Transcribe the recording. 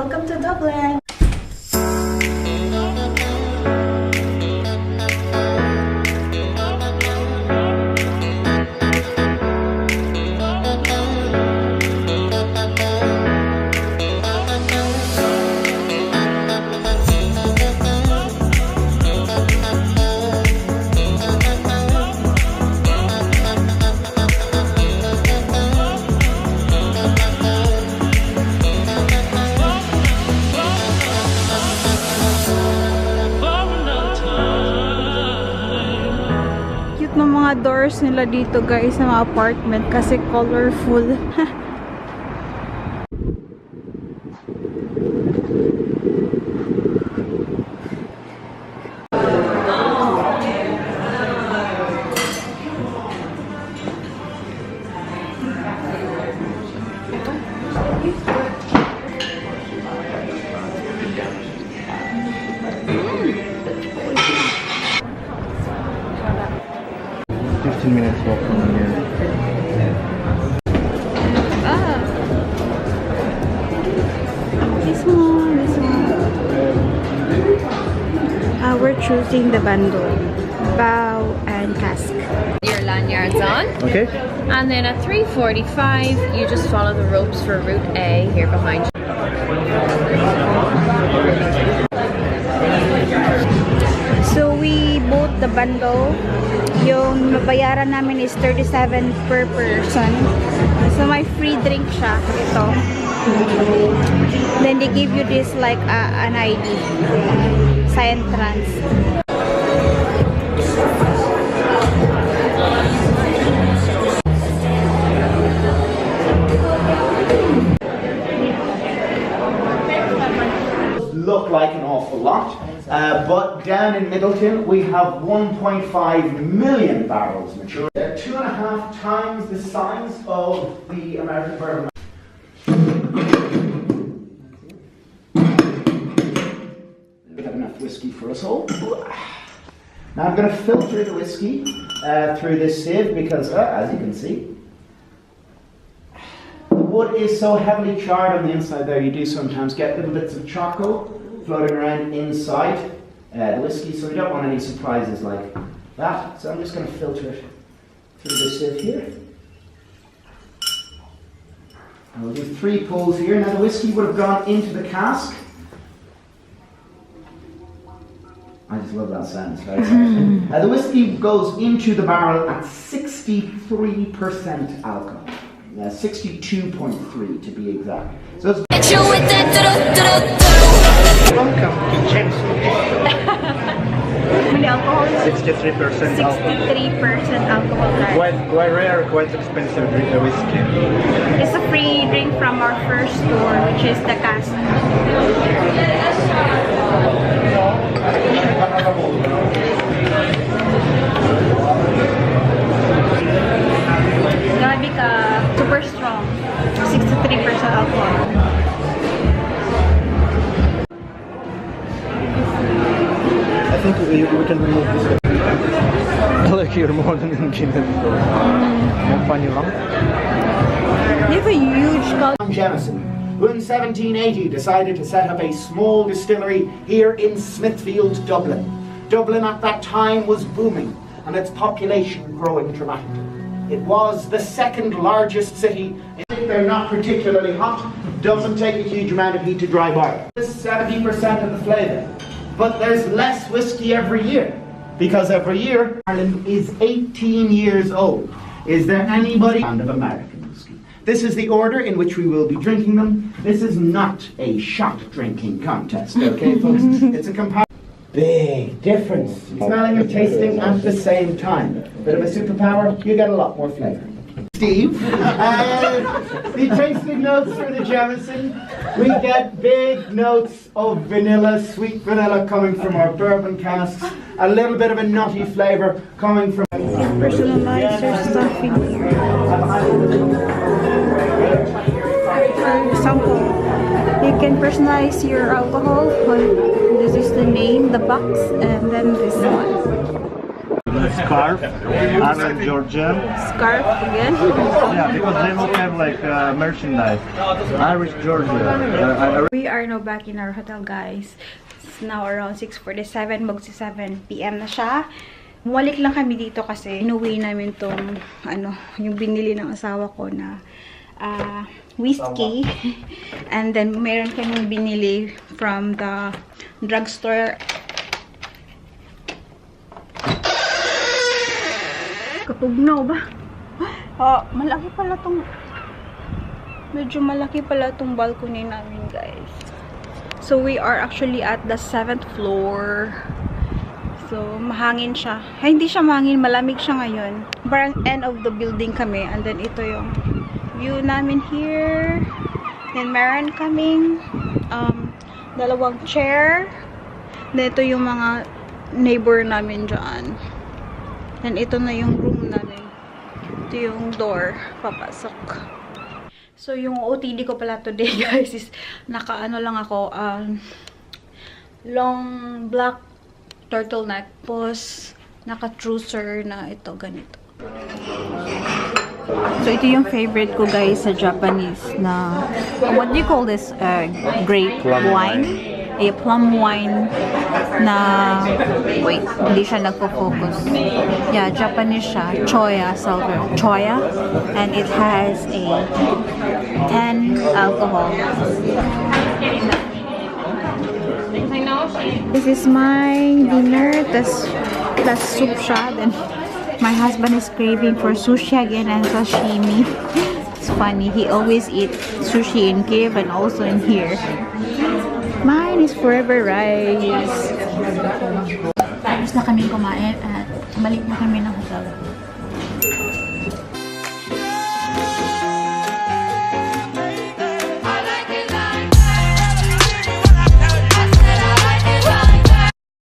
Welcome to Dublin! Mga doors nila dito guys sa mga apartment kasi colorful. Minutes walk from here. This one. We're choosing the bundle, bow and cask. Your lanyards on. Okay. And then at 3:45, you just follow the ropes for route A here behind you. So we bought the bundle. Yung nabayaran namin is 37 per person. So may free drink siya. Ito. Then they give you this like an ID sa entrance. Look like an awful lot, but down in Middleton we have 1.5 million barrels mature. They're 2.5 times the size of the American bourbon. We have enough whiskey for us all. Now I'm going to filter the whiskey through this sieve because, as you can see, the wood is so heavily charred on the inside there, you do sometimes get little bits of charcoal floating around inside the whiskey, so we don't want any surprises like that. So I'm just going to filter it through the sieve here. And we'll do 3 pulls here. Now the whiskey would have gone into the cask. I just love that sound. The whiskey goes into the barrel at 63% alcohol. 62.3 to be exact. So it's welcome to Jameson. How many alcohol? 63% alcohol. 63% alcohol. Quite rare, quite expensive whiskey. It's a free drink from our first store, which is the cask. It's gonna be super strong. 63% alcohol. I think we can remove this. Look, you're more than Guinness. More funny lang. You have a huge John Jameson, who in 1780 decided to set up a small distillery here in Smithfield, Dublin. Dublin at that time was booming and its population growing dramatically. It was the second largest city. They're not particularly hot, doesn't take a huge amount of heat to dry bar. 70% of the flavour. But there's less whiskey every year, because every year Ireland is 18 years old. Is there anybody fond of American whiskey? This is the order in which we will be drinking them. This is not a shot drinking contest, okay folks? It's a big difference. Smelling and tasting at the same time. Bit of a superpower, you get a lot more flavour. Steve, the tasting notes for the Jameson, we get big notes of vanilla, sweet vanilla coming from our bourbon casks, a little bit of a nutty flavour coming from... personalize your stuff in here. For example, you can personalize your alcohol. This is the name, the box, and then this one. scarf, Aaron Georgian. Scarf again. Yeah, because they don't have like merchandise. Irish Georgia. We are now back in our hotel, guys. It's now around 6:47, magsi 7 PM na siya. Bumalik lang kami dito kasi inuwi namin tong yung binili ng asawa ko na whiskey. And then meron kaming binili from the drugstore. Katugnaw ba? Malaki pala tong medyo malaki pala tong balcony namin, guys. So we are actually at the 7th floor. So mahangin siya. Ay, hindi siya mahangin, malamig siya ngayon. Parang end of the building kami, and then ito yung view namin here. Then meron kaming dalawang chair. Then ito yung mga neighbor namin dyan. Then ito na yung room namin. Ito yung door papasok. So yung OTD ko pala today, guys, is naka-ano lang ako, long black turtleneck, tapos naka-trouser na ito, ganito. So ito yung favorite ko, guys, sa Japanese na, what do you call this? Grape wine? A plum wine na, wait, hindi siya nagpo-focus. Yeah, Japanese siya. Choya silver. Choya. And it has a 10 alcohol. This is my dinner. Plus soup siya. Then my husband is craving for sushi again and sashimi. It's funny. He always eats sushi in Kiev and also in here. Mine is forever rice. Tapos na kami kumain at balik na kami ng hotel.